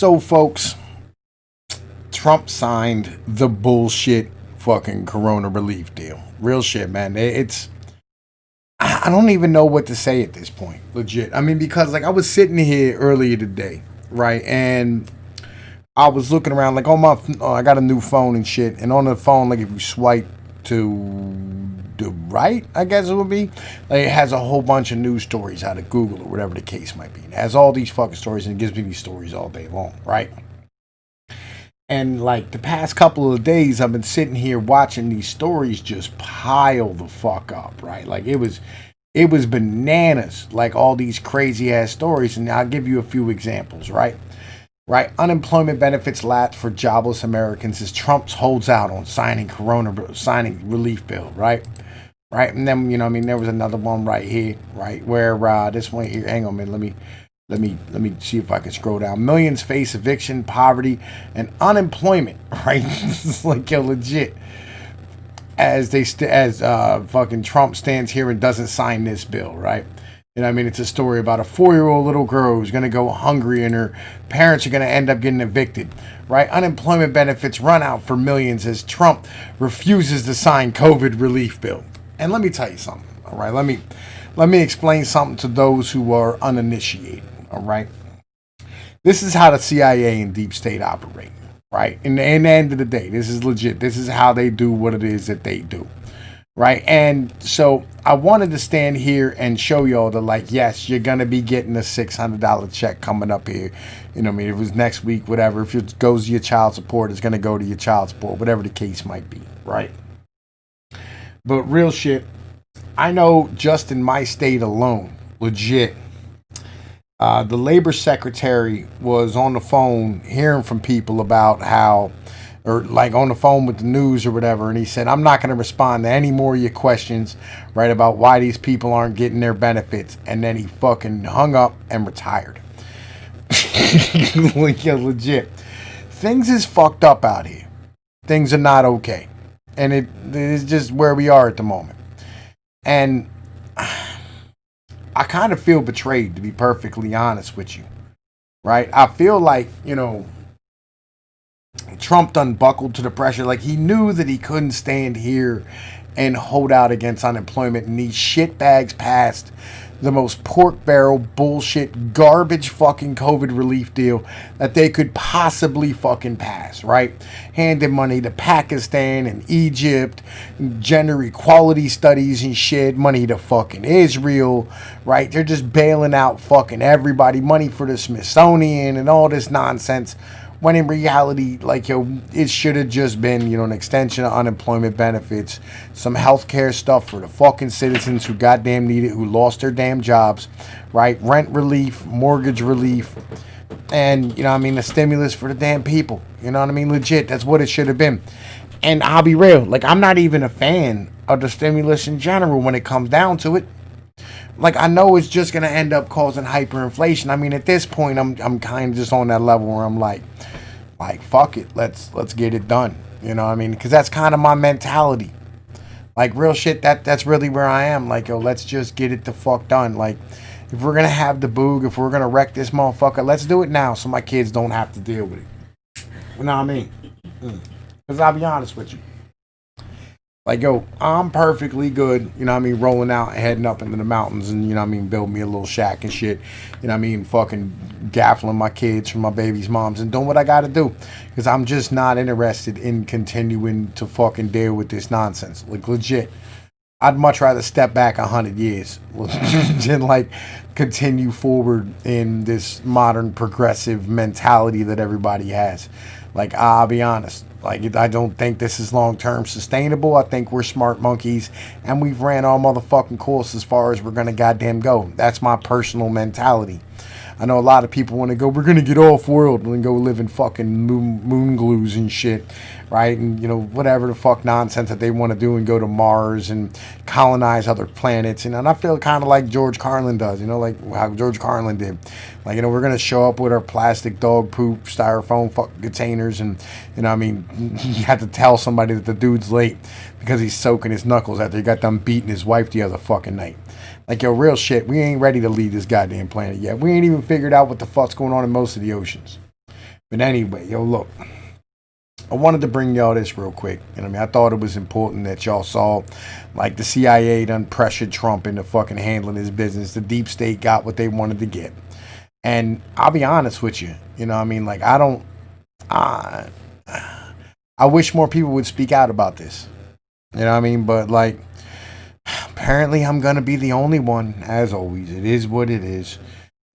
So, folks, Trump signed the bullshit fucking corona relief deal. Real shit, man. I don't even know what to say at this point. Legit. I mean, because like I was sitting here earlier today, right, and I was looking around like on my, I got a new phone and shit, and on the phone, like if you swipe to the right, I guess it would be, like it has a whole bunch of news stories out of Google or whatever the case might be. It has all these fucking stories and it gives me these stories all day long, right? And like the past couple of days, I've been sitting here watching these stories just pile the fuck up, right? Like it was bananas, like all these crazy ass stories. And I'll give you a few examples, right? Right, unemployment benefits lapse for jobless Americans as Trump holds out on signing relief bill, right? Right, and then I mean, there was another one right here, right, where this one here. Hang on, man. Let me see if I can scroll down. Millions face eviction, poverty, and unemployment. Right, it's like yo, legit. As fucking Trump stands here and doesn't sign this bill, right? You know what I mean? It's a story about a 4-year-old little girl who's going to go hungry and her parents are going to end up getting evicted, right? Unemployment benefits run out for millions as Trump refuses to sign COVID relief bill. And let me tell you something, all right? Let me explain something to those who are uninitiated, all right? This is how the CIA and deep state operate, right? In the end of the day, this is legit. This is how they do what it is that they do. Right, and so I wanted to stand here and show y'all that, like, yes, you're gonna be getting a $600 check coming up here. You know what I mean? If it was next week, whatever. If it goes to your child support, it's gonna go to your child support, whatever the case might be, right? But real shit, I know just in my state alone, legit, the labor secretary was on the phone hearing from people about how, or like on the phone with the news or whatever, and he said, I'm not going to respond to any more of your questions, right, about why these people aren't getting their benefits. And then he fucking hung up and retired. Like, yeah, legit. Things is fucked up out here. Things are not okay. And it is just where we are at the moment. And I kind of feel betrayed, to be perfectly honest with you, right? I feel like, Trump done buckled to the pressure. Like he knew that he couldn't stand here and hold out against unemployment, and these shitbags passed the most pork barrel bullshit garbage fucking COVID relief deal that they could possibly fucking pass, right? Handing money to Pakistan and Egypt, gender equality studies and shit, money to fucking Israel, right? They're just bailing out fucking everybody, money for the Smithsonian and all this nonsense. When in reality, like, it should have just been, an extension of unemployment benefits, some healthcare stuff for the fucking citizens who goddamn need it, who lost their damn jobs, right? Rent relief, mortgage relief, and, a stimulus for the damn people. You know what I mean? Legit, that's what it should have been. And I'll be real, like, I'm not even a fan of the stimulus in general when it comes down to it. Like, I know it's just going to end up causing hyperinflation. I mean, at this point, I'm kind of just on that level where I'm like, fuck it. Let's get it done. You know what I mean? Because that's kind of my mentality. Like, real shit, that's really where I am. Like, let's just get it the fuck done. Like, if we're going to have the boog, if we're going to wreck this motherfucker, let's do it now so my kids don't have to deal with it. You know what I mean? Because I'll be honest with you. Like, I'm perfectly good, rolling out and heading up into the mountains and, build me a little shack and shit. Fucking gaffling my kids from my baby's moms and doing what I gotta do. Because I'm just not interested in continuing to fucking deal with this nonsense. Like, legit. I'd much rather step back 100 years than, like, continue forward in this modern progressive mentality that everybody has. Like, I'll be honest. Like, I don't think this is long-term sustainable. I think we're smart monkeys, and we've ran our motherfucking course as far as we're going to goddamn go. That's my personal mentality. I know a lot of people want to go, we're going to get off-world and go live in fucking moon glues and shit, right? And, whatever the fuck nonsense that they want to do and go to Mars and colonize other planets. And I feel kind of like George Carlin does, like how George Carlin did. Like, we're going to show up with our plastic dog poop, styrofoam fucking containers. And, you have to tell somebody that the dude's late because he's soaking his knuckles after he got done beating his wife the other fucking night. Like, real shit, we ain't ready to leave this goddamn planet yet. We ain't even figured out what the fuck's going on in most of the oceans. But anyway, yo, look. I wanted to bring y'all this real quick. You know what I mean? I thought it was important that y'all saw, like, the CIA done pressured Trump into fucking handling his business. The deep state got what they wanted to get. And I'll be honest with you. You know what I mean? Like, I wish more people would speak out about this. You know what I mean? But, like, apparently I'm going to be the only one, as always. It is what it is.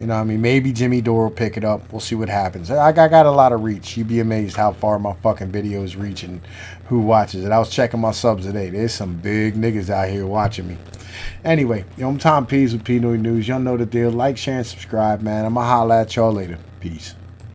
You know what I mean? Maybe Jimmy Dore will pick it up. We'll see what happens. I got a lot of reach. You'd be amazed how far my fucking videos reach and who watches it. I was checking my subs today. There's some big niggas out here watching me. Anyway, I'm Tom Pease with Pnoid News. Y'all know the deal. Like, share, and subscribe, man. I'm going to holla at y'all later. Peace.